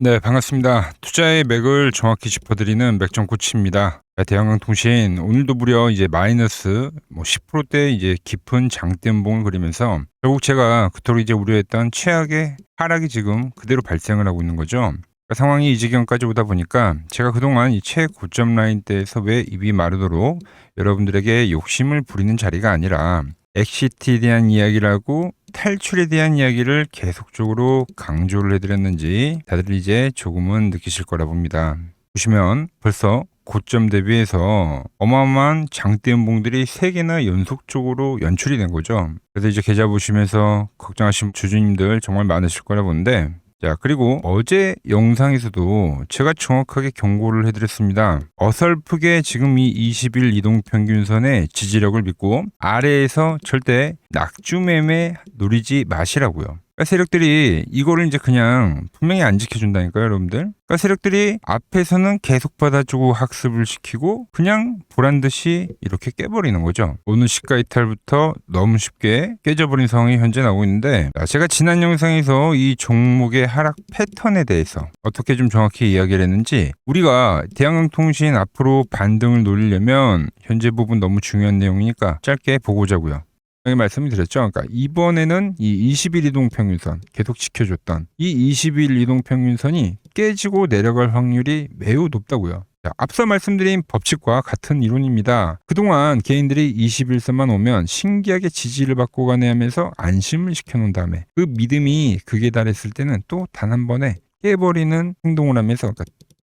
네, 반갑습니다. 투자의 맥을 정확히 짚어드리는 맥정코치입니다. 대한항공통신 오늘도 무려 이제 마이너스 10%대 이제 깊은 장대음봉을 그리면서 결국 제가 그토록 이제 우려했던 최악의 하락이 지금 그대로 발생을 하고 있는 거죠. 상황이 이 지경까지 오다 보니까 제가 그동안 이 최고점 라인대에서 왜 입이 마르도록 여러분들에게 욕심을 부리는 자리가 아니라 엑시트에 대한 이야기를 하고 탈출에 대한 이야기를 계속적으로 강조를 해드렸는지 다들 이제 조금은 느끼실 거라 봅니다. 보시면 벌써 고점 대비해서 어마어마한 장대음봉들이 3개나 연속적으로 연출이 된 거죠. 그래서 이제 계좌 보시면서 걱정하신 주주님들 정말 많으실 거라 보는데, 자, 그리고 어제 영상에서도 제가 정확하게 경고를 해드렸습니다. 어설프게 지금 이 20일 이동평균선의 지지력을 믿고 아래에서 절대 낙주매매 노리지 마시라고요. 그러니까 세력들이 이거를 이제 그냥 분명히 안 지켜준다니까요, 여러분들. 그러니까 세력들이 앞에서는 계속 받아주고 학습을 시키고 그냥 보란 듯이 이렇게 깨버리는 거죠. 오늘 시가 이탈부터 너무 쉽게 깨져버린 상황이 현재 나오고 있는데, 제가 지난 영상에서 이 종목의 하락 패턴에 대해서 어떻게 좀 정확히 이야기를 했는지, 우리가 대한항공통신 앞으로 반등을 노리려면 현재 부분 너무 중요한 내용이니까 짧게 보고자고요. 말씀을 드렸죠. 그러니까 이번에는 이 20일 이동평균선 계속 지켜줬던 이 20일 이동평균선이 깨지고 내려갈 확률이 매우 높다고요. 자, 앞서 말씀드린 법칙과 같은 이론입니다. 그동안 개인들이 21선만 오면 신기하게 지지를 받고 가네 하면서 안심을 시켜놓은 다음에 그 믿음이 극에 달했을 때는 또 단 한 번에 깨버리는 행동을 하면서, 그러니까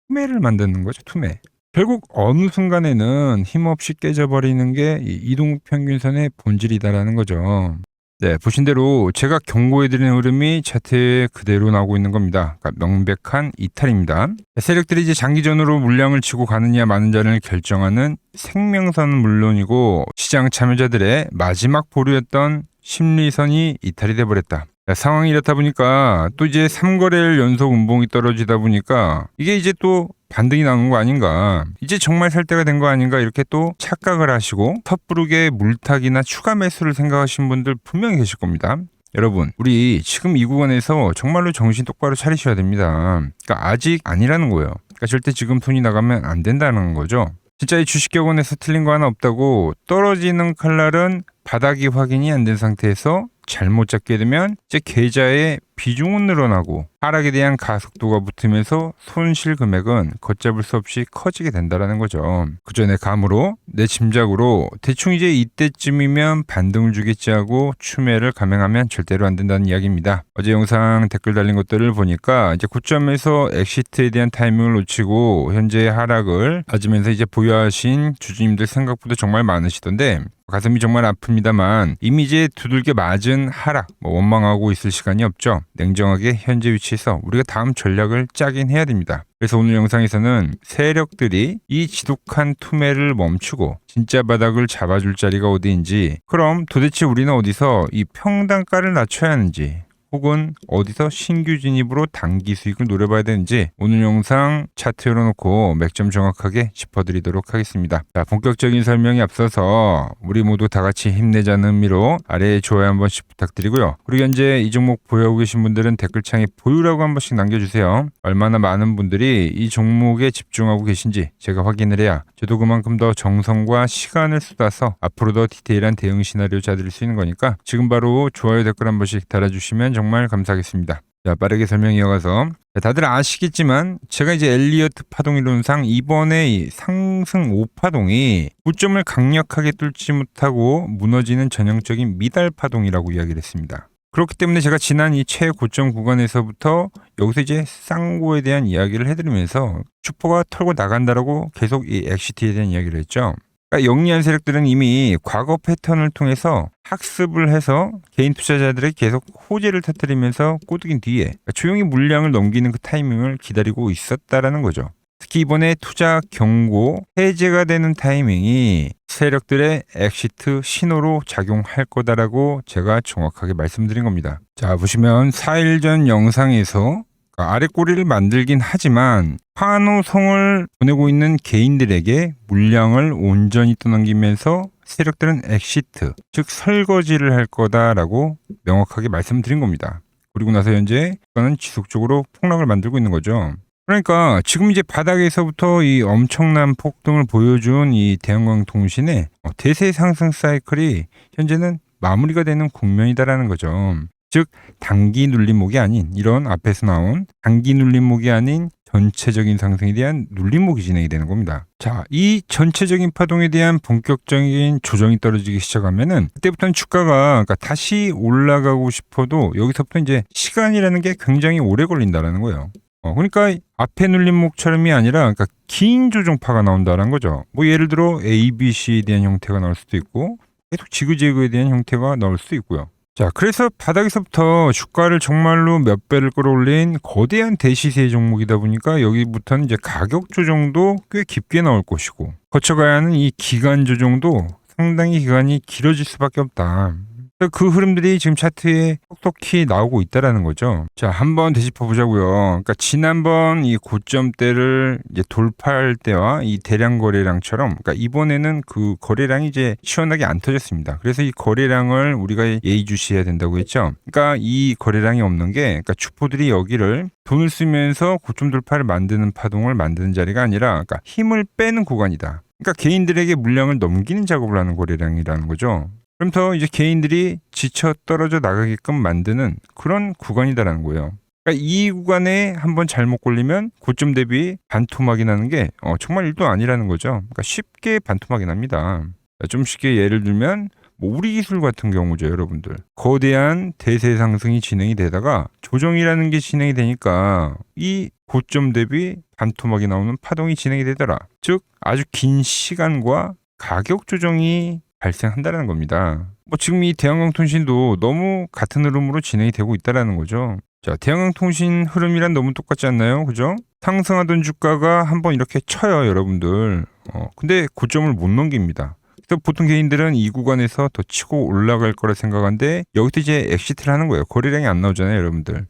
투매를 만드는 거죠. 투매. 결국 어느 순간에는 힘없이 깨져버리는 게 이동평균선의 본질이다라는 거죠. 네, 보신 대로 제가 경고해드리는 흐름이 차트에 그대로 나오고 있는 겁니다. 그러니까 명백한 이탈입니다. 세력들이 이제 장기전으로 물량을 치고 가느냐 마느냐를 결정하는 생명선은 물론이고 시장 참여자들의 마지막 보루였던 심리선이 이탈이 돼버렸다. 상황이 이렇다 보니까 또 이제 3거래일 연속 음봉이 떨어지다 보니까 이게 이제 또 반등이 나오는 거 아닌가, 이제 정말 살 때가 된 거 아닌가, 이렇게 또 착각을 하시고 섣부르게 물타기나 추가 매수를 생각하시는 분들 분명히 계실 겁니다. 여러분, 우리 지금 이 구간에서 정말로 정신 똑바로 차리셔야 됩니다. 그러니까 아직 아니라는 거예요. 그러니까 절대 지금 손이 나가면 안 된다는 거죠. 진짜 이 주식격언에서 틀린 거 하나 없다고, 떨어지는 칼날은 바닥이 확인이 안 된 상태에서 잘못 잡게 되면 이제 계좌의 비중은 늘어나고 하락에 대한 가속도가 붙으면서 손실 금액은 걷잡을 수 없이 커지게 된다는 거죠. 그저 내 감으로, 내 짐작으로 대충 이제 이때쯤이면 반등을 주겠지 하고 추매를 감행하면 절대로 안 된다는 이야기입니다. 어제 영상 댓글 달린 것들을 보니까 이제 고점에서 엑시트에 대한 타이밍을 놓치고 현재 하락을 맞으면서 이제 보유하신 주주님들 생각보다 정말 많으시던데, 가슴이 정말 아픕니다만 이미 이제 두들겨 맞은 하락 원망하고 있을 시간이 없죠. 냉정하게 현재 위치에서 우리가 다음 전략을 짜긴 해야 됩니다. 그래서 오늘 영상에서는 세력들이 이 지독한 투매를 멈추고 진짜 바닥을 잡아줄 자리가 어디인지, 그럼 도대체 우리는 어디서 이 평단가를 낮춰야 하는지, 혹은 어디서 신규 진입으로 단기 수익을 노려봐야 되는지 오늘 영상 차트 열어놓고 맥점 정확하게 짚어드리도록 하겠습니다. 자, 본격적인 설명에 앞서서 우리 모두 다 같이 힘내자는 의미로 아래에 좋아요 한 번씩 부탁드리고요. 그리고 현재 이 종목 보유하고 계신 분들은 댓글창에 보유라고 한 번씩 남겨주세요. 얼마나 많은 분들이 이 종목에 집중하고 계신지 제가 확인을 해야 저도 그만큼 더 정성과 시간을 쏟아서 앞으로 더 디테일한 대응 시나리오 짜드릴 수 있는 거니까 지금 바로 좋아요 댓글 한 번씩 달아주시면 정말 감사하겠습니다. 자, 빠르게 설명 이어가서, 다들 아시겠지만 제가 이제 엘리어트 파동 이론상 이번에 이 상승 5파동이 고점을 강력하게 뚫지 못하고 무너지는 전형적인 미달 파동이라고 이야기를 했습니다. 그렇기 때문에 제가 지난 이 최고점 구간에서부터 여기서 이제 쌍고에 대한 이야기를 해드리면서 슈퍼가 털고 나간다라고 계속 이 엑시트에 대한 이야기를 했죠. 그러니까 영리한 세력들은 이미 과거 패턴을 통해서 학습을 해서 개인 투자자들에게 계속 호재를 터뜨리면서 꼬드긴 뒤에 조용히 물량을 넘기는 그 타이밍을 기다리고 있었다라는 거죠. 특히 이번에 투자 경고 해제가 되는 타이밍이 세력들의 엑시트 신호로 작용할 거다라고 제가 정확하게 말씀드린 겁니다. 자, 보시면 4일 전 영상에서 아래 꼬리를 만들긴 하지만 환호성을 보내고 있는 개인들에게 물량을 온전히 떠넘기면서 세력들은 엑시트, 즉 설거지를 할 거다라고 명확하게 말씀드린 겁니다. 그리고 나서 현재 주가는 지속적으로 폭락을 만들고 있는 거죠. 그러니까 지금 이제 바닥에서부터 이 엄청난 폭등을 보여준 이 대한광통신의 대세 상승 사이클이 현재는 마무리가 되는 국면이다라는 거죠. 즉 단기 눌림목이 아닌, 이런 앞에서 나온 단기 눌림목이 아닌 전체적인 상승에 대한 눌림목이 진행이 되는 겁니다. 자, 이 전체적인 파동에 대한 본격적인 조정이 떨어지기 시작하면은 그때부터는 주가가 그러니까 다시 올라가고 싶어도 여기서부터 이제 시간이라는 게 굉장히 오래 걸린다라는 거예요. 그러니까 앞에 눌림목처럼이 아니라 그러니까 긴 조정파가 나온다는 거죠. 뭐 예를 들어 A, B, C에 대한 형태가 나올 수도 있고 계속 지그재그에 대한 형태가 나올 수도 있고요. 자, 그래서 바닥에서부터 주가를 정말로 몇 배를 끌어올린 거대한 대시세 종목이다 보니까 여기부터는 이제 가격 조정도 꽤 깊게 나올 것이고 거쳐가야 하는 이 기간 조정도 상당히 기간이 길어질 수밖에 없다. 그 흐름들이 지금 차트에 톡톡히 나오고 있다라는 거죠. 자, 한번 되짚어 보자고요. 그러니까 지난번 이 고점대를 이제 돌파할 때와 이 대량 거래량처럼, 그러니까 이번에는 그 거래량이 이제 시원하게 안 터졌습니다. 그래서 이 거래량을 우리가 예의주시해야 된다고 했죠. 그러니까 이 거래량이 없는 게, 그러니까 주포들이 여기를 돈을 쓰면서 고점 돌파를 만드는 파동을 만드는 자리가 아니라, 그러니까 힘을 빼는 구간이다. 그러니까 개인들에게 물량을 넘기는 작업을 하는 거래량이라는 거죠. 그럼 더 이제 개인들이 지쳐 떨어져 나가게끔 만드는 그런 구간이다라는 거예요. 그러니까 이 구간에 한번 잘못 걸리면 고점 대비 반토막이 나는 게 정말 일도 아니라는 거죠. 그러니까 쉽게 반토막이 납니다. 좀 쉽게 예를 들면 뭐 우리기술 같은 경우죠, 여러분들. 거대한 대세 상승이 진행이 되다가 조정이라는 게 진행이 되니까 이 고점 대비 반토막이 나오는 파동이 진행이 되더라. 즉 아주 긴 시간과 가격 조정이 발생한다는 겁니다. 뭐 지금 이 대한광통신도 너무 같은 흐름으로 진행이 되고 있다라는 거죠. 자, 대한광통신 흐름이란 너무 똑같지 않나요? 그죠? 상승하던 주가가 한번 이렇게 쳐요, 여러분들. 근데 고점을 못 넘깁니다. 그래서 보통 개인들은 이 구간에서 더 치고 올라갈 거라 생각하는데 여기서 이제 엑시트를 하는 거예요. 거래량이 안 나오잖아요, 여러분들.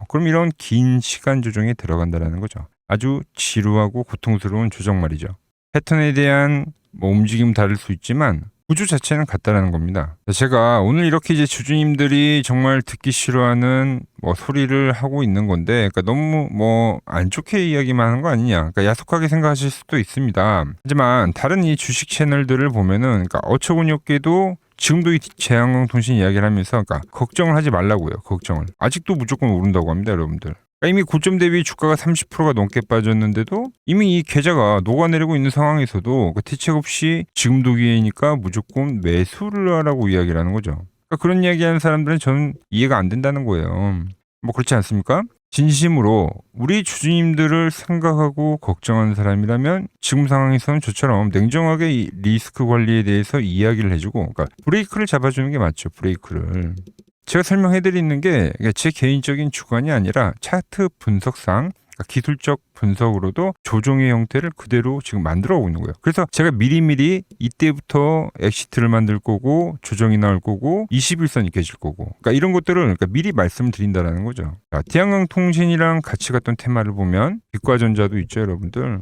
그럼 이런 긴 시간 조정에 들어간다라는 거죠. 아주 지루하고 고통스러운 조정 말이죠. 패턴에 대한 뭐 움직임 다를 수 있지만 구조 자체는 같다라는 겁니다. 제가 오늘 이렇게 이제 주주님들이 정말 듣기 싫어하는 뭐 소리를 하고 있는 건데, 그러니까 너무 뭐 안 좋게 이야기만 하는 거 아니냐, 그러니까 야속하게 생각하실 수도 있습니다. 하지만 다른 이 주식 채널들을 보면은, 그러니까 어처구니 없게도 지금도 이 대한광통신 이야기를 하면서, 그러니까 걱정을 하지 말라고요. 걱정을. 아직도 무조건 오른다고 합니다, 여러분들. 이미 고점 대비 주가가 30%가 넘게 빠졌는데도 이미 이 계좌가 녹아내리고 있는 상황에서도 대책 없이 지금도 기회니까 무조건 매수를 하라고 이야기를 하는 거죠. 그러니까 그런 이야기하는 사람들은 저는 이해가 안 된다는 거예요. 뭐 그렇지 않습니까? 진심으로 우리 주주님들을 생각하고 걱정하는 사람이라면 지금 상황에서는 저처럼 냉정하게 이 리스크 관리에 대해서 이야기를 해주고, 그러니까 브레이크를 잡아주는 게 맞죠. 브레이크를. 제가 설명해드리는 게 제 개인적인 주관이 아니라 차트 분석상, 그러니까 기술적 분석으로도 조정의 형태를 그대로 지금 만들어 오고 있는 거예요. 그래서 제가 미리미리 이때부터 엑시트를 만들 거고 조정이 나올 거고 21선이 깨질 거고, 그러니까 이런 것들을 그러니까 미리 말씀을 드린다라는 거죠. 자, 대한광통신이랑 같이 갔던 테마를 보면 빛과전자도 있죠, 여러분들.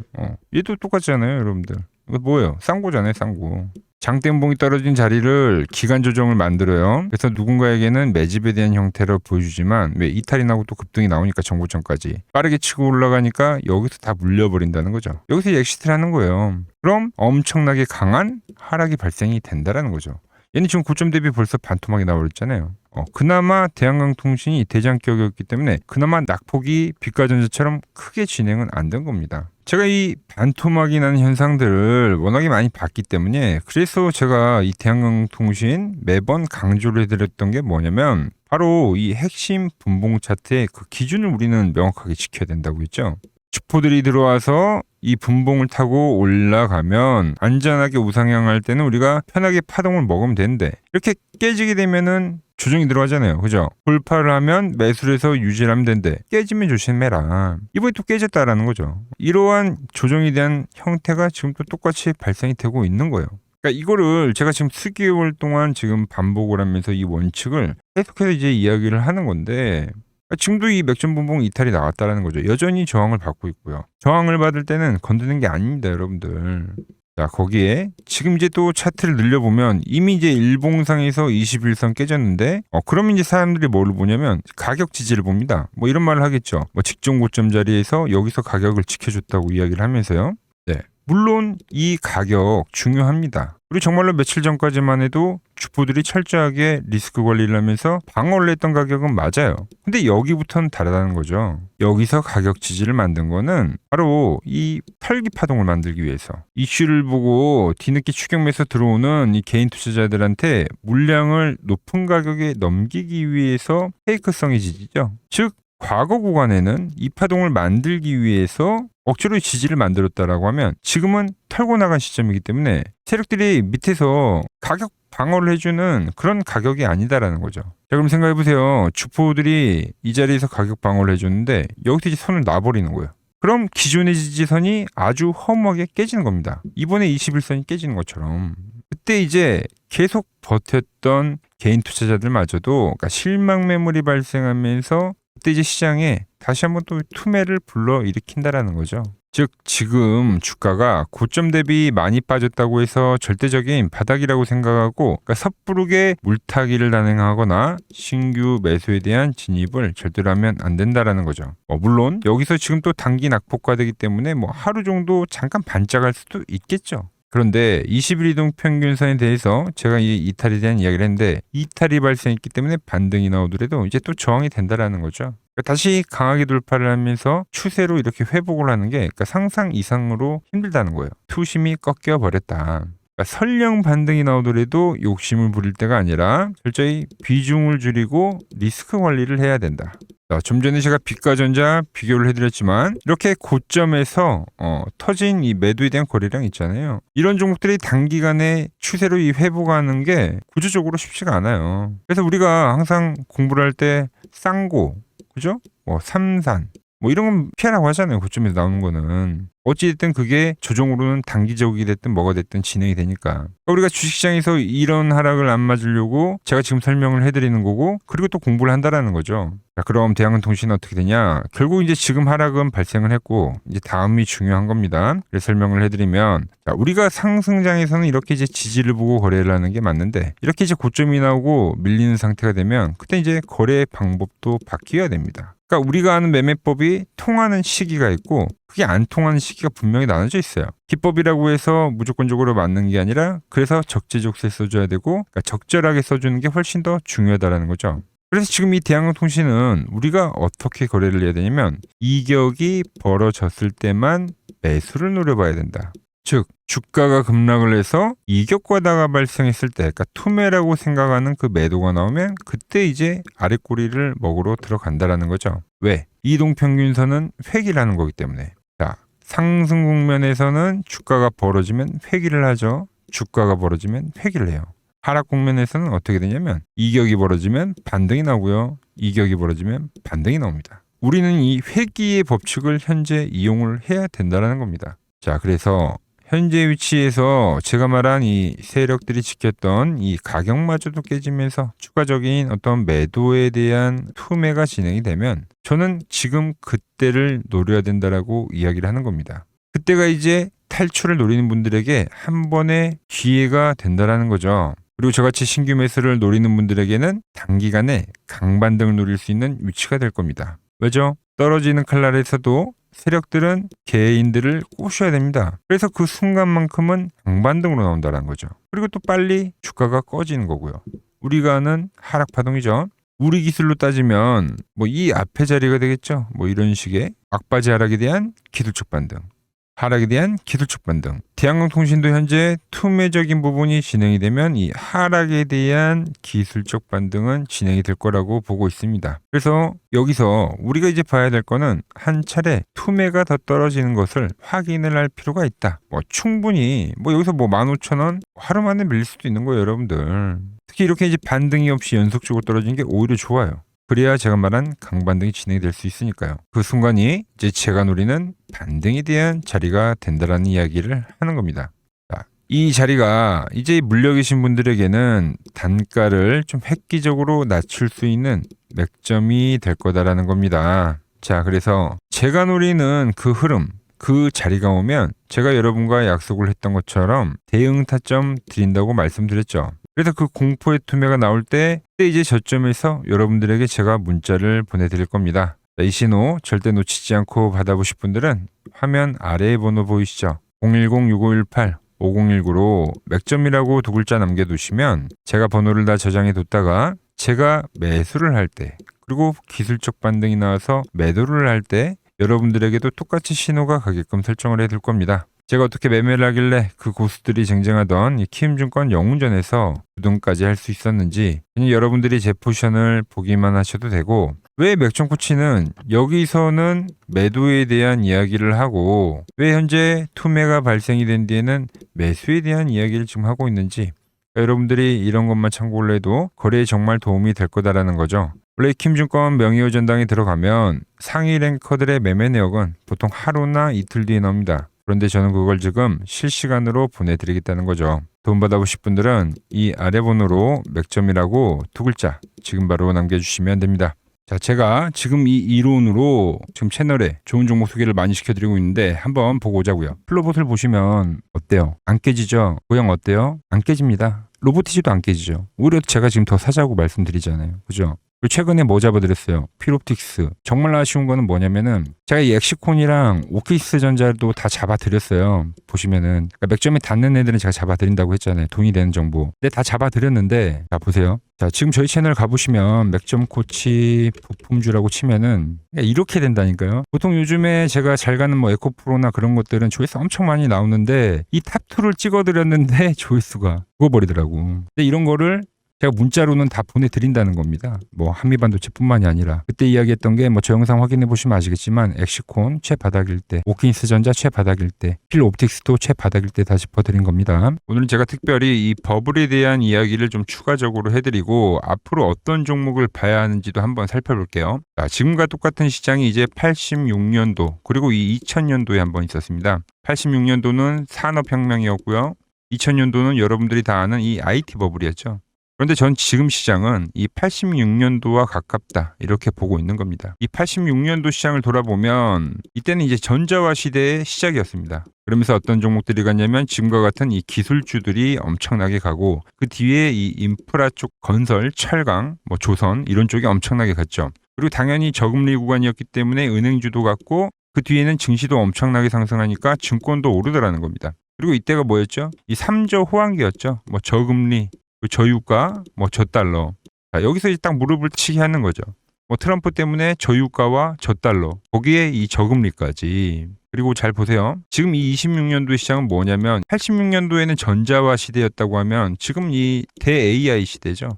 얘도 똑같잖아요, 여러분들. 이거 뭐예요? 쌍고잖아요, 쌍고. 장대음봉이 떨어진 자리를 기간 조정을 만들어요. 그래서 누군가에게는 매집에 대한 형태로 보여주지만 왜 이탈이 나고 또 급등이 나오니까 정고점까지 빠르게 치고 올라가니까 여기서 다 물려버린다는 거죠. 여기서 엑시트를 하는 거예요. 그럼 엄청나게 강한 하락이 발생이 된다라는 거죠. 얘는 지금 고점 대비 벌써 반토막이 나와버렸잖아요. 그나마 대한광통신이 대장격이었기 때문에 그나마 낙폭이 빛과전자처럼 크게 진행은 안 된 겁니다. 제가 이 반토막이 나는 현상들을 워낙에 많이 봤기 때문에, 그래서 제가 이 대한광통신 매번 강조를 해드렸던 게 뭐냐면 바로 이 핵심 분봉 차트의 그 기준을 우리는 명확하게 지켜야 된다고 했죠. 주포들이 들어와서 이 분봉을 타고 올라가면 안전하게 우상향할 때는 우리가 편하게 파동을 먹으면 되는데, 이렇게 깨지게 되면은 조정이 들어가잖아요. 그죠? 돌파를 하면 매수를 해서 유지를 하면 되는데 깨지면 조심해라. 이번에 또 깨졌다라는 거죠. 이러한 조정에 대한 형태가 지금 또 똑같이 발생이 되고 있는 거예요. 그러니까 이거를 제가 지금 수개월 동안 지금 반복을 하면서 이 원칙을 계속해서 이제 이야기를 하는 건데, 지금도 이 맥점 분봉 이탈이 나왔다라는 거죠. 여전히 저항을 받고 있고요. 저항을 받을 때는 건드는 게 아닙니다, 여러분들. 자, 거기에 지금 이제 또 차트를 늘려보면 이미 이제 일봉상에서 21선 깨졌는데 그럼 이제 사람들이 뭐를 보냐면 가격 지지를 봅니다. 뭐 이런 말을 하겠죠. 뭐 직전 고점 자리에서 여기서 가격을 지켜줬다고 이야기를 하면서요. 네. 물론 이 가격 중요합니다. 그리고 정말로 며칠 전까지만 해도 주포들이 철저하게 리스크 관리를 하면서 방어를 했던 가격은 맞아요. 근데 여기부터는 다르다는 거죠. 여기서 가격 지지를 만든 거는 바로 이 털기 파동을 만들기 위해서 이슈를 보고 뒤늦게 추격 매수 들어오는 이 개인 투자자들한테 물량을 높은 가격에 넘기기 위해서 페이크성의 지지죠. 즉 과거 구간에는 이 파동을 만들기 위해서 억지로 지지를 만들었다라고 하면 지금은 털고 나간 시점이기 때문에 세력들이 밑에서 가격 방어를 해주는 그런 가격이 아니다라는 거죠. 자, 그럼 생각해보세요. 주포들이 이 자리에서 가격 방어를 해줬는데 여기서 이제 선을 놔버리는 거예요. 그럼 기존의 지지선이 아주 허무하게 깨지는 겁니다. 이번에 21선이 깨지는 것처럼. 그때 이제 계속 버텼던 개인 투자자들마저도 그러니까 실망 매물이 발생하면서 그때 이제 시장에 다시 한번 또 투매를 불러일으킨다라는 거죠. 즉 지금 주가가 고점 대비 많이 빠졌다고 해서 절대적인 바닥이라고 생각하고 그러니까 섣부르게 물타기를 단행하거나 신규 매수에 대한 진입을 절대로 하면 안 된다라는 거죠. 물론 여기서 지금 또 단기 낙폭과 되기 때문에 뭐 하루 정도 잠깐 반짝할 수도 있겠죠. 그런데 20일 이동 평균선에 대해서 제가 이 이탈에 대한 이야기를 했는데 이탈이 발생했기 때문에 반등이 나오더라도 이제 또 저항이 된다라는 거죠. 그러니까 다시 강하게 돌파를 하면서 추세로 이렇게 회복을 하는 게 그러니까 상상 이상으로 힘들다는 거예요. 투심이 꺾여 버렸다. 그러니까 설령 반등이 나오더라도 욕심을 부릴 때가 아니라 철저히 비중을 줄이고 리스크 관리를 해야 된다. 좀 전에 제가 빛과전자 비교를 해드렸지만 이렇게 고점에서 터진 이 매도에 대한 거래량 있잖아요. 이런 종목들이 단기간에 추세로 이 회복하는 게 구조적으로 쉽지가 않아요. 그래서 우리가 항상 공부를 할 때 쌍고, 그죠? 삼산 이런 건 피하라고 하잖아요. 고점에서 나오는 거는. 어찌됐든 그게 조정으로는 단기적이 됐든 뭐가 됐든 진행이 되니까. 우리가 주식시장에서 이런 하락을 안 맞으려고 제가 지금 설명을 해드리는 거고 그리고 또 공부를 한다라는 거죠. 자, 그럼 대한항공통신은 어떻게 되냐? 결국 이제 지금 하락은 발생을 했고 이제 다음이 중요한 겁니다. 그래서 설명을 해드리면 자, 우리가 상승장에서는 이렇게 이제 지지를 보고 거래를 하는 게 맞는데 이렇게 이제 고점이 나오고 밀리는 상태가 되면 그때 이제 거래 방법도 바뀌어야 됩니다. 그러니까 우리가 아는 매매법이 통하는 시기가 있고 그게 안 통하는 시기가 분명히 나눠져 있어요. 기법이라고 해서 무조건적으로 맞는 게 아니라 그래서 적재적소에 써줘야 되고 그러니까 적절하게 써주는 게 훨씬 더 중요하다는 거죠. 그래서 지금 이 대한항공통신은 우리가 어떻게 거래를 해야 되냐면 이격이 벌어졌을 때만 매수를 노려봐야 된다. 즉 주가가 급락을 해서 이격과다가 발생했을 때 그러니까 투매라고 생각하는 그 매도가 나오면 그때 이제 아랫꼬리를 먹으러 들어간다라는 거죠. 왜? 이동평균선은 회귀라는 거기 때문에. 자, 상승 국면에서는 주가가 벌어지면 회귀를 하죠. 주가가 벌어지면 회귀를 해요. 하락 국면에서는 어떻게 되냐면 이격이 벌어지면 반등이 나오고요. 이격이 벌어지면 반등이 나옵니다. 우리는 이 회귀의 법칙을 현재 이용을 해야 된다는 겁니다. 자, 그래서 현재 위치에서 제가 말한 이 세력들이 지켰던 이 가격마저도 깨지면서 추가적인 어떤 매도에 대한 투매가 진행이 되면 저는 지금 그때를 노려야 된다라고 이야기를 하는 겁니다. 그때가 이제 탈출을 노리는 분들에게 한 번의 기회가 된다라는 거죠. 그리고 저같이 신규 매수를 노리는 분들에게는 단기간에 강반등을 노릴 수 있는 위치가 될 겁니다. 왜죠? 떨어지는 칼날에서도 세력들은 개인들을 꼬셔야 됩니다. 그래서 그 순간만큼은 강반등으로 나온다는 거죠. 그리고 또 빨리 주가가 꺼지는 거고요. 우리가 아는 하락 파동이죠. 우리 기술로 따지면 이 앞에 자리가 되겠죠. 이런 식의 막바지 하락에 대한 기술적 반등. 하락에 대한 기술적 반등. 대한항공통신도 현재 투매적인 부분이 진행이 되면 이 하락에 대한 기술적 반등은 진행이 될 거라고 보고 있습니다. 그래서 여기서 우리가 이제 봐야 될 거는 한 차례 투매가 더 떨어지는 것을 확인을 할 필요가 있다. 충분히 여기서 15,000원 하루 만에 밀릴 수도 있는 거예요, 여러분들. 특히 이렇게 이제 반등이 없이 연속적으로 떨어지는 게 오히려 좋아요. 그래야 제가 말한 강반등이 진행이 될 수 있으니까요. 그 순간이 이제 제가 노리는 반등에 대한 자리가 된다라는 이야기를 하는 겁니다. 자, 이 자리가 이제 물려 계신 분들에게는 단가를 좀 획기적으로 낮출 수 있는 맥점이 될 거다라는 겁니다. 자, 그래서 제가 노리는 그 흐름, 그 자리가 오면 제가 여러분과 약속을 했던 것처럼 대응 타점 드린다고 말씀드렸죠. 그래서 그 공포의 투매가 나올 때 그때 이제 저점에서 여러분들에게 제가 문자를 보내드릴 겁니다. 이 신호 절대 놓치지 않고 받아보실 분들은 화면 아래에 번호 보이시죠? 010-6518-5019로 맥점이라고 두 글자 남겨두시면 제가 번호를 다 저장해 뒀다가 제가 매수를 할 때 그리고 기술적 반등이 나와서 매도를 할 때 여러분들에게도 똑같이 신호가 가게끔 설정을 해둘 겁니다. 제가 어떻게 매매를 하길래 그 고수들이 쟁쟁하던 이 키움증권 영웅전에서 부등까지 할 수 있었는지 그냥 여러분들이 제 포지션을 보기만 하셔도 되고 왜 맥점코치는 여기서는 매도에 대한 이야기를 하고 왜 현재 투매가 발생이 된 뒤에는 매수에 대한 이야기를 지금 하고 있는지 여러분들이 이런 것만 참고를 해도 거래에 정말 도움이 될 거다라는 거죠. 원래 키움증권 명의호 전당에 들어가면 상위 랭커들의 매매 내역은 보통 하루나 이틀 뒤에 나옵니다. 그런데 저는 그걸 지금 실시간으로 보내드리겠다는 거죠. 도움받아보실 분들은 이 아래 번호로 맥점이라고 두 글자 지금 바로 남겨주시면 됩니다. 자, 제가 지금 이 이론으로 지금 채널에 좋은 종목 소개를 많이 시켜드리고 있는데 한번 보고 오자고요. 플로봇을 보시면 어때요? 안 깨지죠? 모양 어때요? 안 깨집니다. 로보티지도 안 깨지죠. 오히려 제가 지금 더 사자고 말씀드리잖아요. 그죠? 그리고 최근에 뭐 잡아드렸어요? 피롭틱스. 정말 아쉬운 거는 뭐냐면은 제가 이 엑시콘이랑 오키스 전자도 다 잡아드렸어요. 보시면은 그러니까 맥점에 닿는 애들은 제가 잡아드린다고 했잖아요. 돈이 되는 정보. 근데 다 잡아드렸는데 자 보세요. 자 지금 저희 채널 가보시면 맥점 코치 부품주라고 치면은 이렇게 된다니까요. 보통 요즘에 제가 잘 가는 뭐 에코프로나 그런 것들은 조회수 엄청 많이 나오는데 이 탑2를 찍어드렸는데 조회수가 죽어버리더라고. 근데 이런 거를 제가 문자로는 다 보내드린다는 겁니다. 뭐 한미반도체뿐만이 아니라 그때 이야기했던 게 뭐 저 영상 확인해 보시면 아시겠지만 엑시콘 최바닥일 때, 오킨스 전자 최바닥일 때, 필옵틱스도 최바닥일 때 다 짚어드린 겁니다. 오늘은 제가 특별히 이 버블에 대한 이야기를 좀 추가적으로 해드리고 앞으로 어떤 종목을 봐야 하는지도 한번 살펴볼게요. 자, 지금과 똑같은 시장이 이제 86년도 그리고 이 2000년도에 한번 있었습니다. 86년도는 산업혁명이었고요. 2000년도는 여러분들이 다 아는 이 IT 버블이었죠. 그런데 전 지금 시장은 이 86년도와 가깝다 이렇게 보고 있는 겁니다. 이 86년도 시장을 돌아보면 이때는 이제 전자화 시대의 시작이었습니다. 그러면서 어떤 종목들이 갔냐면 지금과 같은 이 기술주들이 엄청나게 가고 그 뒤에 이 인프라 쪽 건설, 철강, 뭐 조선 이런 쪽이 엄청나게 갔죠. 그리고 당연히 저금리 구간이었기 때문에 은행주도 갔고 그 뒤에는 증시도 엄청나게 상승하니까 증권도 오르더라는 겁니다. 그리고 이때가 뭐였죠? 이 3저 호황기였죠. 뭐 저금리 저유가, 뭐 저달러. 자, 여기서 이제 딱 무릎을 치게 하는 거죠. 뭐 트럼프 때문에 저유가와 저달러, 거기에 이 저금리까지. 그리고 잘 보세요. 지금 이 26년도 시장은 뭐냐면 86년도에는 전자화 시대였다고 하면 지금 이 대 AI 시대죠.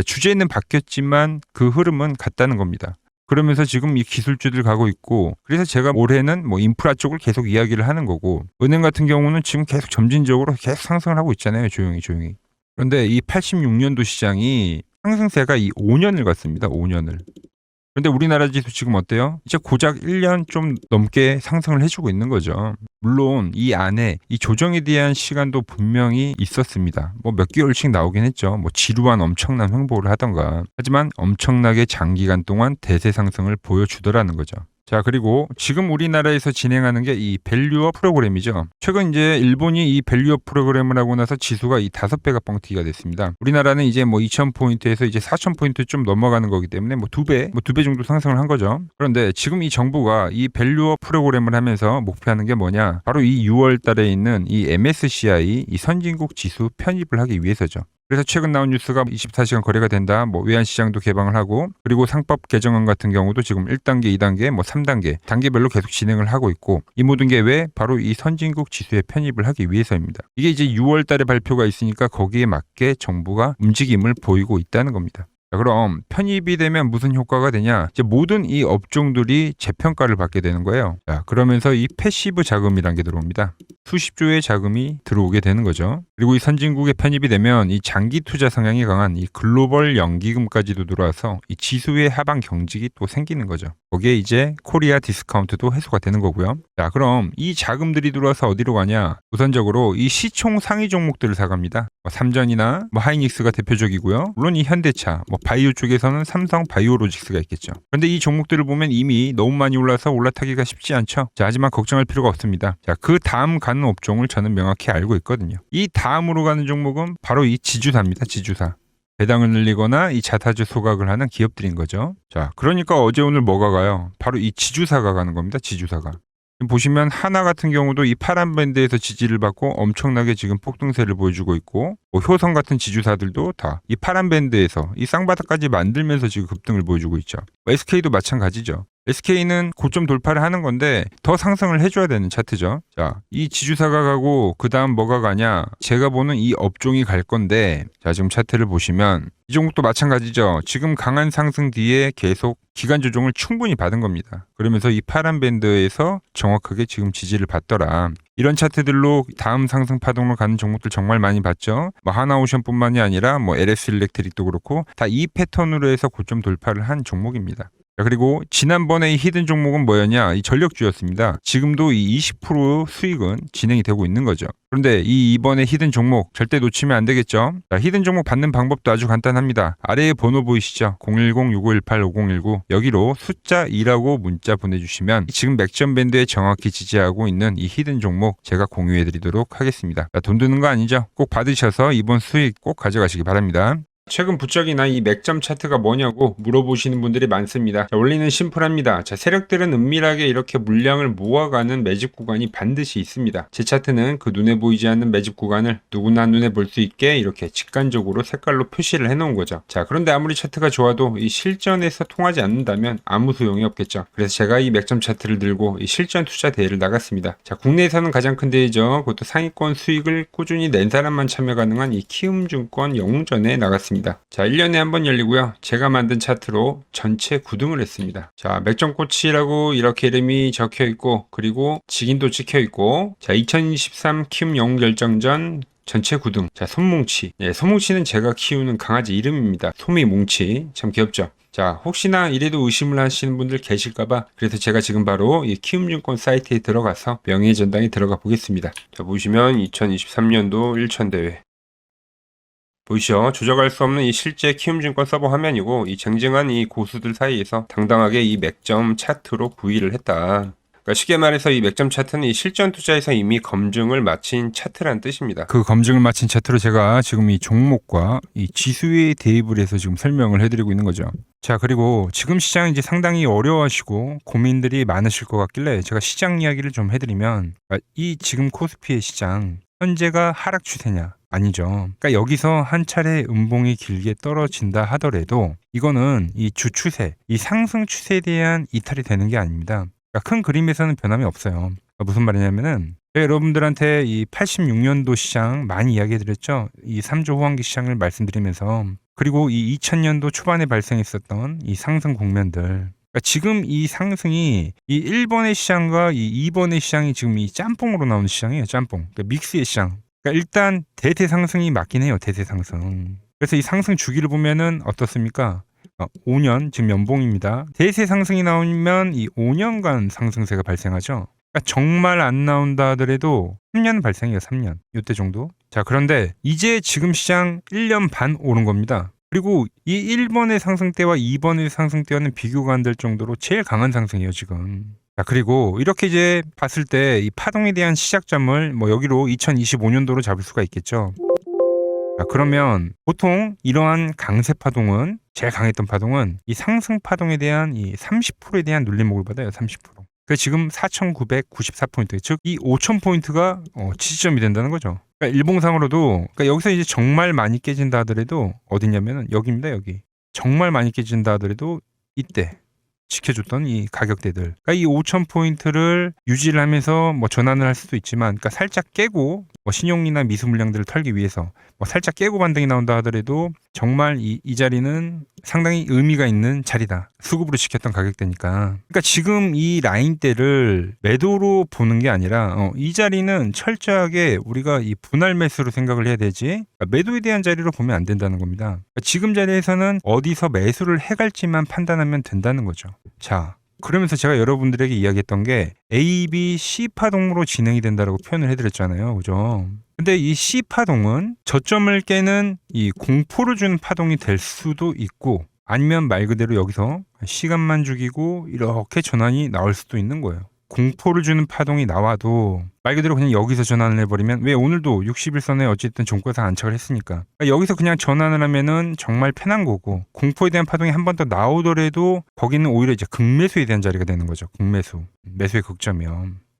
주제는 바뀌었지만 그 흐름은 같다는 겁니다. 그러면서 지금 이 기술주들 가고 있고 그래서 제가 올해는 뭐 인프라 쪽을 계속 이야기를 하는 거고 은행 같은 경우는 지금 계속 점진적으로 계속 상승을 하고 있잖아요. 조용히. 그런데 이 86년도 시장이 상승세가 이 5년을 갔습니다. 5년을. 그런데 우리나라 지수 지금 어때요? 이제 고작 1년 좀 넘게 상승을 해주고 있는 거죠. 물론 이 안에 이 조정에 대한 시간도 분명히 있었습니다. 뭐 몇 개월씩 나오긴 했죠. 뭐 지루한 엄청난 횡보를 하던가. 하지만 엄청나게 장기간 동안 대세 상승을 보여주더라는 거죠. 자, 그리고 지금 우리나라에서 진행하는 게 이 밸류업 프로그램이죠. 최근 이제 일본이 이 밸류업 프로그램을 하고 나서 지수가 이 5배가 뻥튀기가 됐습니다. 우리나라는 이제 뭐 2000포인트에서 이제 4000포인트 좀 넘어가는 거기 때문에 뭐 2배 정도 상승을 한 거죠. 그런데 지금 이 정부가 이 밸류업 프로그램을 하면서 목표하는 게 뭐냐? 바로 이 6월 달에 있는 이 MSCI 이 선진국 지수 편입을 하기 위해서죠. 그래서 최근 나온 뉴스가 24시간 거래가 된다. 뭐 외환시장도 개방을 하고 그리고 상법 개정안 같은 경우도 지금 1단계, 2단계, 뭐 3단계 단계별로 계속 진행을 하고 있고 이 모든 게 왜? 바로 이 선진국 지수에 편입을 하기 위해서입니다. 이게 이제 6월 달에 발표가 있으니까 거기에 맞게 정부가 움직임을 보이고 있다는 겁니다. 자, 그럼 편입이 되면 무슨 효과가 되냐? 이제 모든 이 업종들이 재평가를 받게 되는 거예요. 자, 그러면서 이 패시브 자금이라는 게 들어옵니다. 수십 조의 자금이 들어오게 되는 거죠. 그리고 이 선진국에 편입이 되면 이 장기 투자 성향이 강한 이 글로벌 연기금까지도 들어와서 이 지수의 하방 경직이 또 생기는 거죠. 거기에 이제 코리아 디스카운트도 해소가 되는 거고요. 자, 그럼 이 자금들이 들어와서 어디로 가냐? 우선적으로 이 시총 상위 종목들을 사갑니다. 삼전이나 하이닉스가 대표적이고요. 물론 이 현대차, 바이오 쪽에서는 삼성 바이오로직스가 있겠죠. 그런데 이 종목들을 보면 이미 너무 많이 올라서 올라타기가 쉽지 않죠. 자, 하지만 걱정할 필요가 없습니다. 자, 그 다음 가는 업종을 저는 명확히 알고 있거든요. 이 다음으로 가는 종목은 바로 이 지주사입니다. 지주사. 배당을 늘리거나 이 자타주 소각을 하는 기업들인 거죠. 자, 그러니까 어제 오늘 뭐가 가요? 바로 이 지주사가 가는 겁니다. 지주사가. 보시면 하나 같은 경우도 이 파란 밴드에서 지지를 받고 엄청나게 지금 폭등세를 보여주고 있고, 효성 같은 지주사들도 다 이 파란 밴드에서 이 쌍바닥까지 만들면서 지금 급등을 보여주고 있죠. SK도 마찬가지죠. SK는 고점 돌파를 하는 건데 더 상승을 해줘야 되는 차트죠. 자, 이 지주사가 가고 그 다음 뭐가 가냐? 제가 보는 이 업종이 갈 건데, 자, 지금 차트를 보시면 이 종목도 마찬가지죠. 지금 강한 상승 뒤에 계속 기간 조정을 충분히 받은 겁니다. 그러면서 이 파란 밴드에서 정확하게 지금 지지를 받더라. 이런 차트들로 다음 상승 파동으로 가는 종목들 정말 많이 봤죠. 하나오션뿐만이 아니라 LS 일렉트릭도 그렇고 다 이 패턴으로 해서 고점 돌파를 한 종목입니다. 자, 그리고 지난번에 이 히든 종목은 뭐였냐? 이 전력주였습니다. 지금도 이 20% 수익은 진행이 되고 있는 거죠. 그런데 이번에 히든 종목 절대 놓치면 안 되겠죠? 자, 히든 종목 받는 방법도 아주 간단합니다. 아래에 번호 보이시죠? 010-6518-5019 여기로 숫자 2라고 문자 보내주시면 지금 맥점 밴드에 정확히 지지하고 있는 이 히든 종목 제가 공유해드리도록 하겠습니다. 자, 돈 드는 거 아니죠? 꼭 받으셔서 이번 수익 꼭 가져가시기 바랍니다. 최근 부적이나 이 맥점 차트가 뭐냐고 물어보시는 분들이 많습니다. 자, 원리는 심플합니다. 자, 세력들은 은밀하게 이렇게 물량을 모아가는 매집 구간이 반드시 있습니다. 제 차트는 그 눈에 보이지 않는 매집 구간을 누구나 눈에 볼 수 있게 이렇게 직관적으로 색깔로 표시를 해놓은 거죠. 자, 그런데 아무리 차트가 좋아도 이 실전에서 통하지 않는다면 아무 소용이 없겠죠. 그래서 제가 이 맥점 차트를 들고 이 실전 투자 대회를 나갔습니다. 자, 국내에서는 가장 큰 대회죠. 그것도 상위권 수익을 꾸준히 낸 사람만 참여 가능한 이 키움증권 영웅전에 나갔습니다. 자, 1년에 한 번 열리고요. 제가 만든 차트로 전체 9등을 했습니다. 자, 맥점꼬치라고 이렇게 이름이 적혀 있고, 그리고 직인도 찍혀 있고, 자, 2023 키움 영웅 결정전 전체 9등. 자, 솜뭉치. 예, 솜뭉치는 제가 키우는 강아지 이름입니다. 솜이뭉치. 참 귀엽죠? 자, 혹시나 이래도 의심을 하시는 분들 계실까봐 그래서 제가 지금 바로 이 키움증권 사이트에 들어가서 명예의 전당에 들어가 보겠습니다. 자, 보시면 2023년도 1천대회. 보이시죠? 조작할 수 없는 이 실제 키움증권 서버 화면이고, 이 쟁쟁한 이 고수들 사이에서 당당하게 이 맥점 차트로 구의를 했다. 그러니까 쉽게 말해서 이 맥점 차트는 이 실전 투자에서 이미 검증을 마친 차트란 뜻입니다. 그 검증을 마친 차트로 제가 지금 이 종목과 이 지수에 대입을 해서 지금 설명을 해드리고 있는 거죠. 자, 그리고 지금 시장 이제 상당히 어려워하시고 고민들이 많으실 것 같길래 제가 시장 이야기를 좀 해드리면, 이 지금 코스피의 시장 현재가 하락 추세냐? 아니죠. 그러니까 여기서 한 차례 음봉이 길게 떨어진다 하더라도 이거는 이 주추세, 이 상승 추세에 대한 이탈이 되는 게 아닙니다. 그러니까 큰 그림에서는 변함이 없어요. 그러니까 무슨 말이냐면은 여러분들한테 이 86년도 시장 많이 이야기해드렸죠. 이 3조 호황기 시장을 말씀드리면서, 그리고 이 2000년도 초반에 발생했었던 이 상승 국면들. 그러니까 지금 이 상승이 이 1번의 시장과 이 2번의 시장이 지금 이 짬뽕으로 나오는 시장이에요. 짬뽕. 그러니까 믹스의 시장. 그러니까 일단 대세 상승이 맞긴 해요. 대세 상승. 그래서 이 상승 주기를 보면은 어떻습니까? 5년 지금 연봉입니다. 대세 상승이 나오면 이 5년간 상승세가 발생하죠. 그러니까 정말 안 나온다 하더라도 3년 발생해요. 3년. 이때 정도. 자, 그런데 이제 지금 시장 1년 반 오른 겁니다. 그리고 이 1번의 상승 때와 2번의 상승 때와는 비교가 안 될 정도로 제일 강한 상승이에요, 지금. 자, 그리고 이렇게 이제 봤을 때 이 파동에 대한 시작점을 여기로 2025년도로 잡을 수가 있겠죠. 자, 그러면 보통 이러한 강세 파동은, 제일 강했던 파동은 이 상승 파동에 대한 이 30%에 대한 눌림목을 받아요. 30%. 그래서 지금 4,994포인트, 즉 이 5,000포인트가 지지점이 된다는 거죠. 그러니까 일봉상으로도, 그러니까 여기서 이제 정말 많이 깨진다 하더라도 어디냐면은 여기입니다. 여기. 정말 많이 깨진다 하더라도 이때. 지켜줬던 이 가격대들. 그러니까 이 5,000포인트를 유지를 하면서 뭐 전환을 할 수도 있지만, 그러니까 살짝 깨고 뭐 신용이나 미수 물량들을 털기 위해서 뭐 살짝 깨고 반등이 나온다 하더라도 정말 이 자리는 상당히 의미가 있는 자리다. 수급으로 지켰던 가격대니까. 그러니까 지금 이 라인대를 매도로 보는 게 아니라 이 자리는 철저하게 우리가 이 분할 매수로 생각을 해야 되지, 그러니까 매도에 대한 자리로 보면 안 된다는 겁니다. 그러니까 지금 자리에서는 어디서 매수를 해갈지만 판단하면 된다는 거죠. 자, 그러면서 제가 여러분들에게 이야기했던 게 A, B, C 파동으로 진행이 된다라고 표현을 해드렸잖아요. 그죠? 근데 이 C 파동은 저점을 깨는 이 공포를 주는 파동이 될 수도 있고, 아니면 말 그대로 여기서 시간만 죽이고 이렇게 전환이 나올 수도 있는 거예요. 공포를 주는 파동이 나와도 말 그대로 그냥 여기서 전환을 해버리면, 왜 오늘도 61선에 어쨌든 종가상 안착을 했으니까, 그러니까 여기서 그냥 전환을 하면은 정말 편한 거고, 공포에 대한 파동이 한 번 더 나오더라도 거기는 오히려 이제 극매수에 대한 자리가 되는 거죠. 극매수, 매수의 극점이요.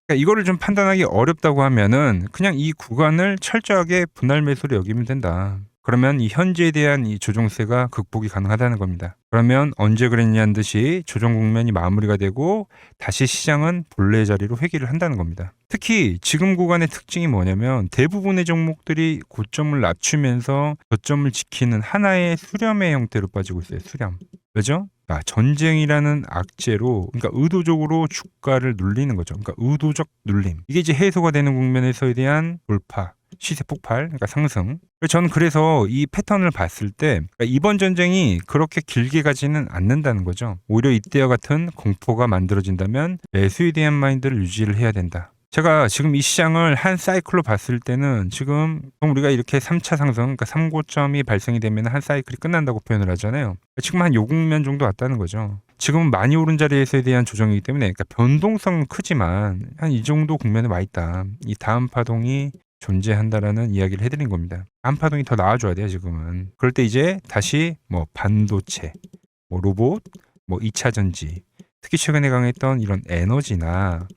그러니까 이거를 좀 판단하기 어렵다고 하면은 그냥 이 구간을 철저하게 분할 매수로 여기면 된다. 그러면 이 현재에 대한 이 조정세가 극복이 가능하다는 겁니다. 그러면 언제 그랬냐는 듯이 조정 국면이 마무리가 되고 다시 시장은 본래 자리로 회귀를 한다는 겁니다. 특히 지금 구간의 특징이 뭐냐면 대부분의 종목들이 고점을 낮추면서 저점을 지키는 하나의 수렴의 형태로 빠지고 있어요. 수렴. 왜죠? 전쟁이라는 악재로, 그러니까 의도적으로 주가를 눌리는 거죠. 그러니까 의도적 눌림. 이게 이제 해소가 되는 국면에서에 대한 돌파, 시세 폭발, 그러니까 상승. 저는 그래서 이 패턴을 봤을 때 그러니까 이번 전쟁이 그렇게 길게 가지는 않는다는 거죠. 오히려 이때와 같은 공포가 만들어진다면 매수에 대한 마인드를 유지를 해야 된다. 제가 지금 이 시장을 한 사이클로 봤을 때는 지금 우리가 이렇게 3차 상승, 그러니까 3고점이 발생이 되면 한 사이클이 끝난다고 표현을 하잖아요. 지금 한 요 국면 정도 왔다는 거죠. 지금은 많이 오른 자리에서에 대한 조정이기 때문에, 그러니까 변동성은 크지만 한 이 정도 국면에 와 있다. 이 다음 파동이 존재한다라는 이야기를 해드린 겁니다. 다음 파동이 더 나와줘야 돼요, 지금은. 그럴 때 이제 다시 뭐 반도체, 뭐 로봇, 뭐 2차 전지, 특히 최근에 강했던 이런 에너지나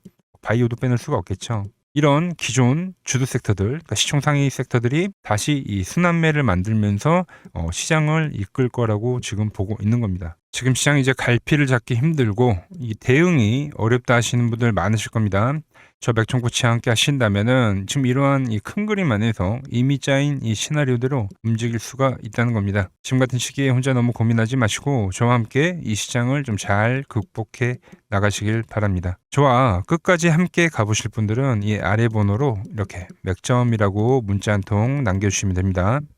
바이오도 빼놓을 수가 없겠죠. 이런 기존 주도 섹터들, 그러니까 시총 상위 섹터들이 다시 이 순환매를 만들면서 시장을 이끌 거라고 지금 보고 있는 겁니다. 지금 시장이 이제 갈피를 잡기 힘들고 이 대응이 어렵다 하시는 분들 많으실 겁니다. 저 맥종코치와 함께 하신다면은 지금 이러한 이 큰 그림 안에서 이미 짜인 이 시나리오대로 움직일 수가 있다는 겁니다. 지금 같은 시기에 혼자 너무 고민하지 마시고 저와 함께 이 시장을 좀 잘 극복해 나가시길 바랍니다. 저와 끝까지 함께 가보실 분들은 이 아래 번호로 이렇게 맥점이라고 문자 한 통 남겨주시면 됩니다.